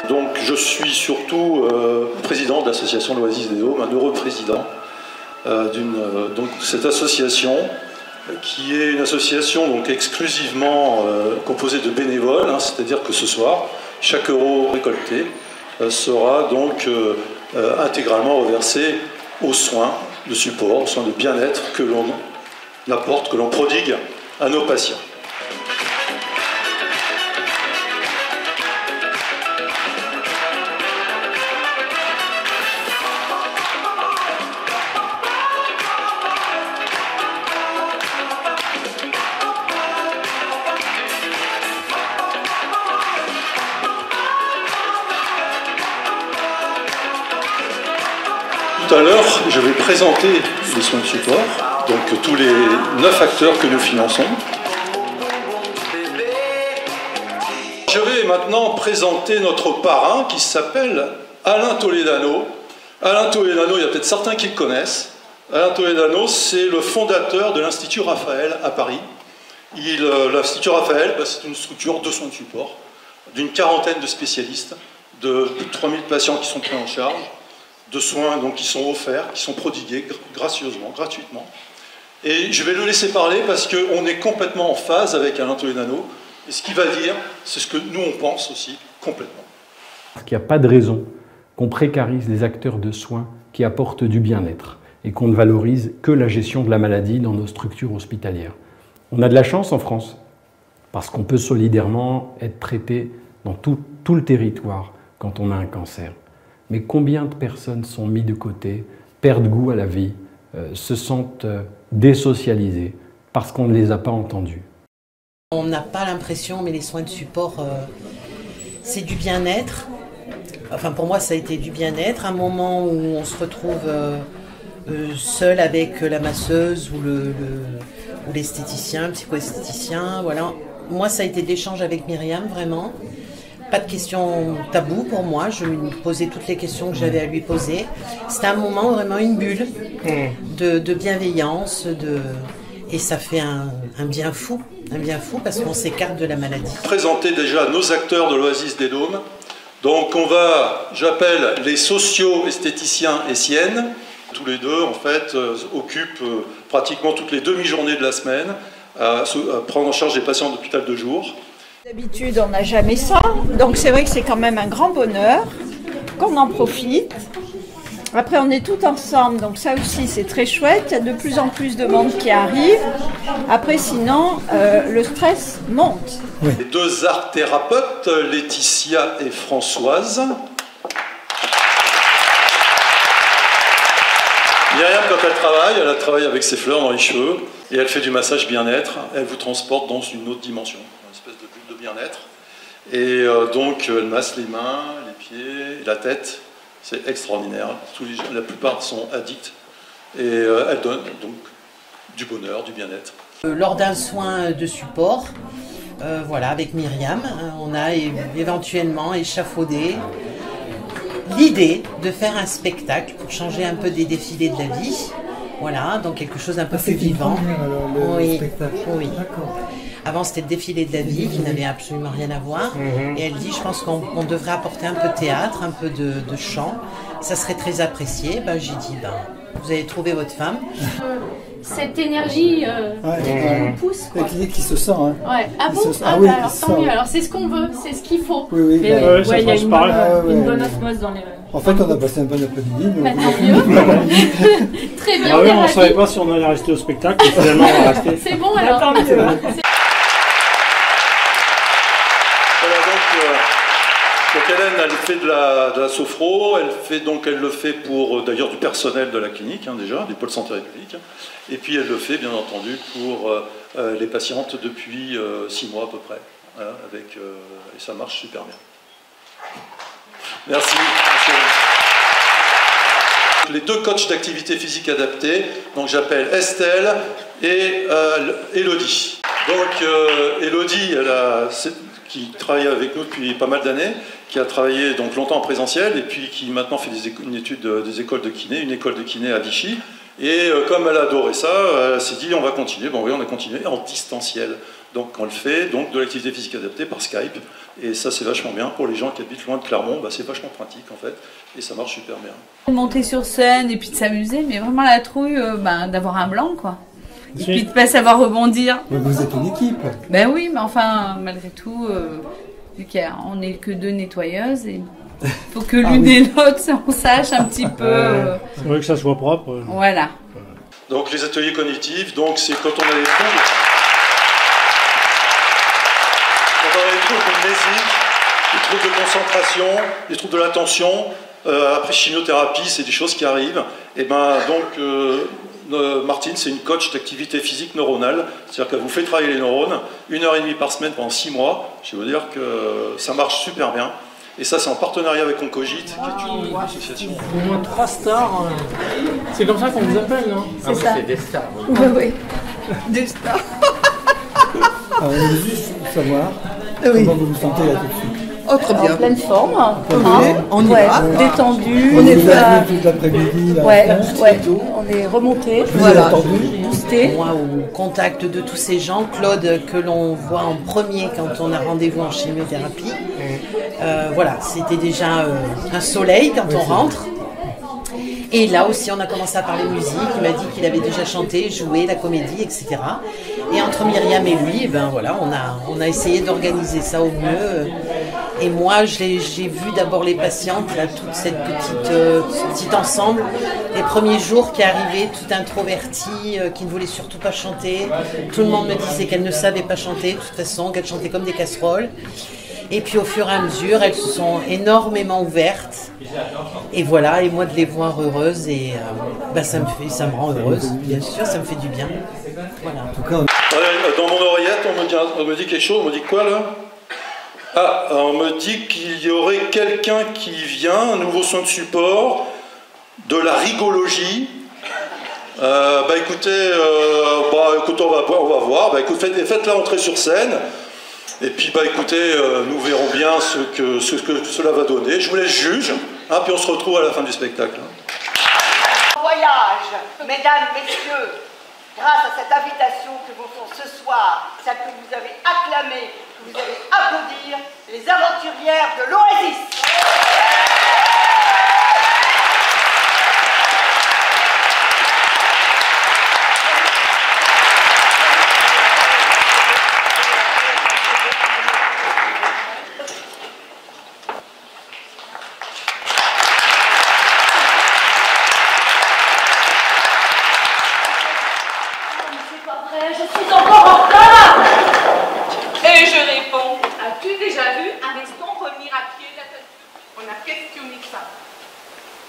Donc je suis surtout président de l'association l'Oasis des Dômes, un heureux président de cette association qui est une association donc exclusivement composée de bénévoles, hein, c'est-à-dire que ce soir, chaque euro récolté sera donc intégralement reversé aux soins de support, aux soins de bien-être que l'on apporte, que l'on prodigue à nos patients. Tout à l'heure, je vais présenter les soins de support, donc tous les 9 acteurs que nous finançons. Je vais maintenant présenter notre parrain qui s'appelle Alain Toledano. Alain Toledano, il y a peut-être certains qui le connaissent. Alain Toledano, c'est le fondateur de l'Institut Raphaël à Paris. L'Institut Raphaël, c'est une structure de soins de support d'une quarantaine de spécialistes, de plus de 3000 patients qui sont pris en charge, de soins donc, qui sont offerts, qui sont prodigués gracieusement, gratuitement. Et je vais le laisser parler parce qu'on est complètement en phase avec Alain Toledano. Et ce qu'il va dire, c'est ce que nous on pense aussi complètement. Parce qu'il n'y a pas de raison qu'on précarise les acteurs de soins qui apportent du bien-être et qu'on ne valorise que la gestion de la maladie dans nos structures hospitalières. On a de la chance en France parce qu'on peut solidairement être traité dans tout le territoire quand on a un cancer. Mais combien de personnes sont mises de côté, perdent goût à la vie, se sentent désocialisées parce qu'on ne les a pas entendus? On n'a pas l'impression, mais les soins de support, c'est du bien-être. Enfin, pour moi, ça a été du bien-être. Un moment où on se retrouve seul avec la masseuse ou l'esthéticien, le psychoesthéticien. Voilà. Moi, ça a été d'échange avec Myriam, vraiment. Pas de questions taboues pour moi, je lui posais toutes les questions que j'avais à lui poser. C'était un moment vraiment une bulle de bienveillance, et ça fait un bien fou parce qu'on s'écarte de la maladie. Présenter déjà nos acteurs de l'Oasis des Dômes. Donc j'appelle les socio-esthéticiens essiennes. Tous les deux en fait occupent pratiquement toutes les demi-journées de la semaine à prendre en charge des patients d'hôpital de jour. D'habitude, on n'a jamais ça, donc c'est vrai que c'est quand même un grand bonheur, qu'on en profite. Après, on est tous ensemble, donc ça aussi, c'est très chouette. Il y a de plus en plus de monde qui arrive. Après, sinon, le stress monte. Oui. Les deux art thérapeutes, Laetitia et Françoise. Myriam, quand elle travaille avec ses fleurs dans les cheveux, et elle fait du massage bien-être. Elle vous transporte dans une autre dimension. De bien-être. Et donc, elle masse les mains, les pieds, la tête. C'est extraordinaire. La plupart sont addicts. Et elle donne donc du bonheur, du bien-être. Lors d'un soin de support, voilà, avec Myriam, on a éventuellement échafaudé l'idée de faire un spectacle pour changer un peu des défilés de la vie. Voilà, donc quelque chose un peu plus vivant. Le spectacle. Oui. D'accord. Avant, c'était le défilé de la vie qui n'avait absolument rien à voir. Et elle dit, je pense qu'on devrait apporter un peu de théâtre, un peu de chant. Ça serait très apprécié. J'ai dit, vous avez trouvé votre femme. Cette énergie qui nous pousse. Quoi. Qui se sent. Hein. Ouais. Ah bon oui, alors tant mieux. Alors c'est ce qu'on veut, c'est ce qu'il faut. Oui, mais il y a une bonne osmose dans les... En fait, on a passé un bon après-midi. Très bien. On ne savait pas si on allait rester au spectacle, mais finalement on va rester. C'est bon alors. Donc Hélène, elle fait de la sophro, elle le fait pour d'ailleurs du personnel de la clinique, déjà, du pôle santé république, et puis elle le fait bien entendu pour les patientes depuis 6 mois à peu près, voilà, et ça marche super bien. Merci. Les deux coachs d'activité physique adaptée, donc j'appelle Estelle et Elodie. Donc Elodie, qui travaille avec nous depuis pas mal d'années, qui a travaillé donc longtemps en présentiel et puis qui maintenant fait une étude des écoles de kiné, une école de kiné à Vichy. Et comme elle a adoré ça, elle s'est dit on va continuer. Bon oui, on a continué en distanciel. Donc on le fait, donc de l'activité physique adaptée par Skype. Et ça c'est vachement bien. Pour les gens qui habitent loin de Clermont, bah, c'est vachement pratique en fait. Et ça marche super bien. Monter sur scène et puis de s'amuser, mais vraiment la trouille d'avoir un blanc quoi. Et puis de pas savoir rebondir. Mais vous êtes une équipe. Ben oui, mais enfin, malgré tout, vu qu'on n'est que 2 nettoyeuses, il faut que l'une et l'autre, on sache un petit peu... C'est vrai que ça soit propre. Voilà. Donc les ateliers cognitifs, donc c'est quand on a des troubles... Quand on a des troubles mnésiques, des troubles de concentration, des troubles de l'attention, après chimiothérapie, c'est des choses qui arrivent. Et ben donc... Martine, c'est une coach d'activité physique neuronale, c'est-à-dire qu'elle vous fait travailler les neurones 1h30 par semaine pendant 6 mois. Je vais vous dire que ça marche super bien. Et ça, c'est en partenariat avec Oncogite, qui est une association. Au moins 3 stars. C'est comme ça qu'on vous appelle, non? C'est ça. C'est des stars. Oui, des stars. Alors, on veut juste savoir comment vous vous sentez là tout de suite. Oh, très bien. En pleine forme. On y va. Détendu. On est venu toute l'après-midi. On est remonté. Voilà. Boosté. Moi, au contact de tous ces gens, Claude, que l'on voit en premier quand on a rendez-vous en chimiothérapie, voilà, c'était déjà un soleil quand on rentre. Et là aussi, on a commencé à parler musique. Il m'a dit qu'il avait déjà chanté, joué, la comédie, etc. Et entre Myriam et lui, ben voilà, on a essayé d'organiser ça au mieux. Et moi, j'ai vu d'abord les patientes, là, toute cette petit ensemble. Les premiers jours qui arrivaient, tout introverties, qui ne voulaient surtout pas chanter. Tout le monde me disait qu'elles ne savaient pas chanter, de toute façon, qu'elles chantaient comme des casseroles. Et puis au fur et à mesure, elles se sont énormément ouvertes. Et voilà, et moi de les voir heureuses, et ça me rend heureuse, bien sûr, ça me fait du bien. Voilà. En tout cas, Dans mon oreillette, on me dit quelque chose, on me dit quoi là? Ah, on me dit qu'il y aurait quelqu'un qui vient, un nouveau soin de support, de la rigologie. Écoutez, on va voir. Faites-la entrer sur scène. Et puis, écoutez, nous verrons bien ce que cela va donner. Je vous laisse juge, puis on se retrouve à la fin du spectacle. Voyage, mesdames, messieurs, grâce à cette invitation que vous font ce soir, celle que vous avez acclamée, que vous allez applaudir, les aventurières de l'Oasis.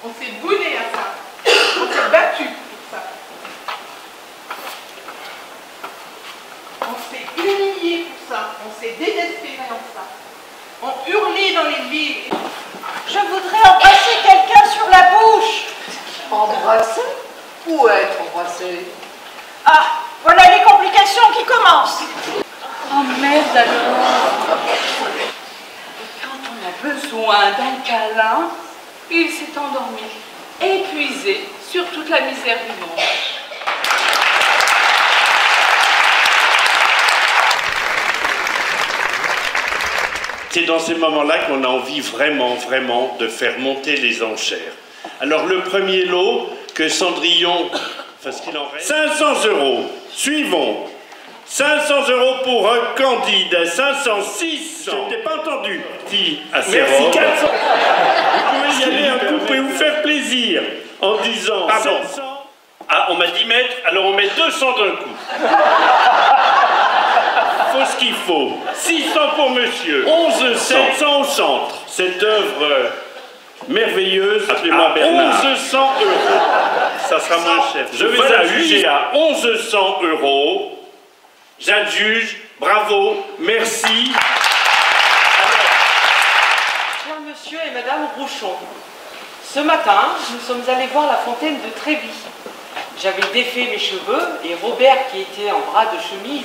On s'est boulé à ça. On s'est battu pour ça. On s'est humilié pour ça. On s'est désespéré en ça. On hurlait dans les villes. Je voudrais embrasser quelqu'un sur la bouche. Embrasser? Où être embrassé? Ah, voilà les complications qui commencent. Oh merde alors. Quand on a besoin d'un câlin, il s'est endormi, épuisé sur toute la misère du monde. C'est dans ces moments-là qu'on a envie vraiment de faire monter les enchères. Alors le premier lot que Cendrillon, parce qu'il en reste, 500 €. Suivons. 500 € pour un Candide, 506. Je t'ai pas entendu. Si, merci 400. Vous pouvez y aller un coup et vous faire plaisir en disant 700. Ah, on m'a dit mettre, alors on met 200 d'un coup. Faut ce qu'il faut. 600 pour monsieur. 700 au centre. Cette œuvre merveilleuse, appelez-moi Bernard. 1100 €. Ça sera moins cher. Je vais la juger à 1100 €. J'adjuge, bravo, merci. Cher monsieur et madame Rouchon, ce matin, nous sommes allés voir la fontaine de Trévis. J'avais défait mes cheveux et Robert, qui était en bras de chemise,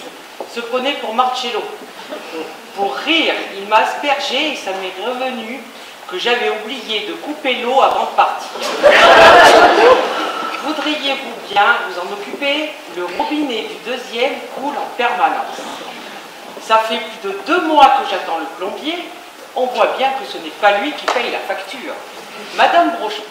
se prenait pour Marcello. Pour rire, il m'a aspergé et ça m'est revenu que j'avais oublié de couper l'eau avant de partir. Voudriez-vous bien vous en occuper? Le robinet du deuxième coule en permanence. Ça fait plus de 2 mois que j'attends le plombier. On voit bien que ce n'est pas lui qui paye la facture. Madame Brochon.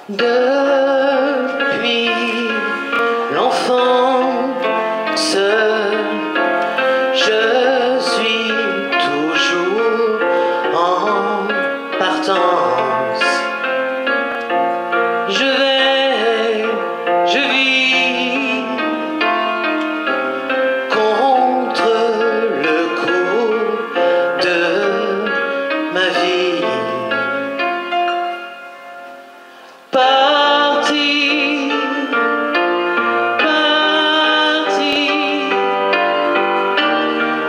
Depuis l'enfance, je suis toujours en partance. Je vis contre le cours de ma vie. Parti,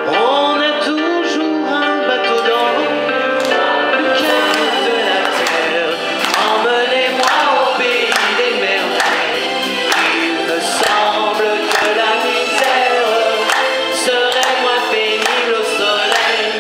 on a toujours un bateau dans le cœur de la terre. Emmenez-moi au pays des merveilles. Il me semble que la misère serait moins pénible au soleil.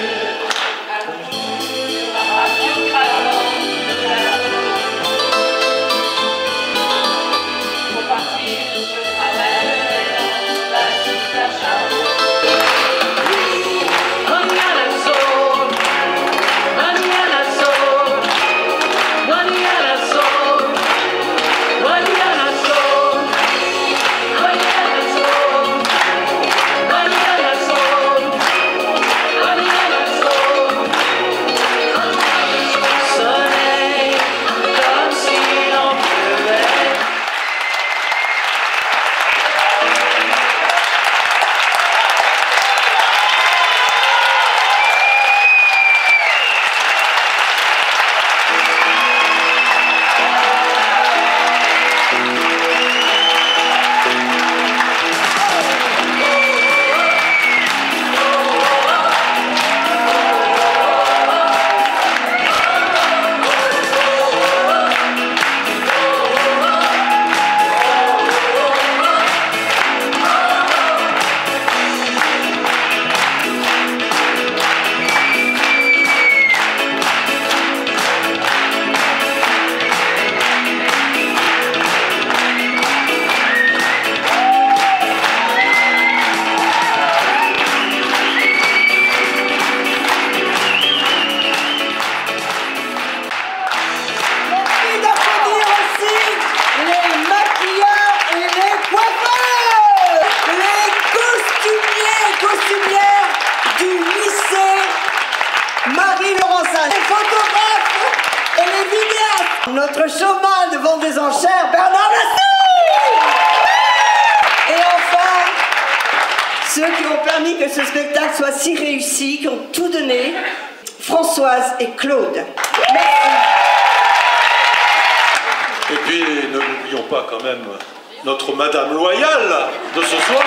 Notre showman de vente des enchères, Bernard Lassie. Et enfin, ceux qui ont permis que ce spectacle soit si réussi, qui ont tout donné, Françoise et Claude. Merci. Et puis, ne l'oublions pas quand même, notre Madame Loyale de ce soir.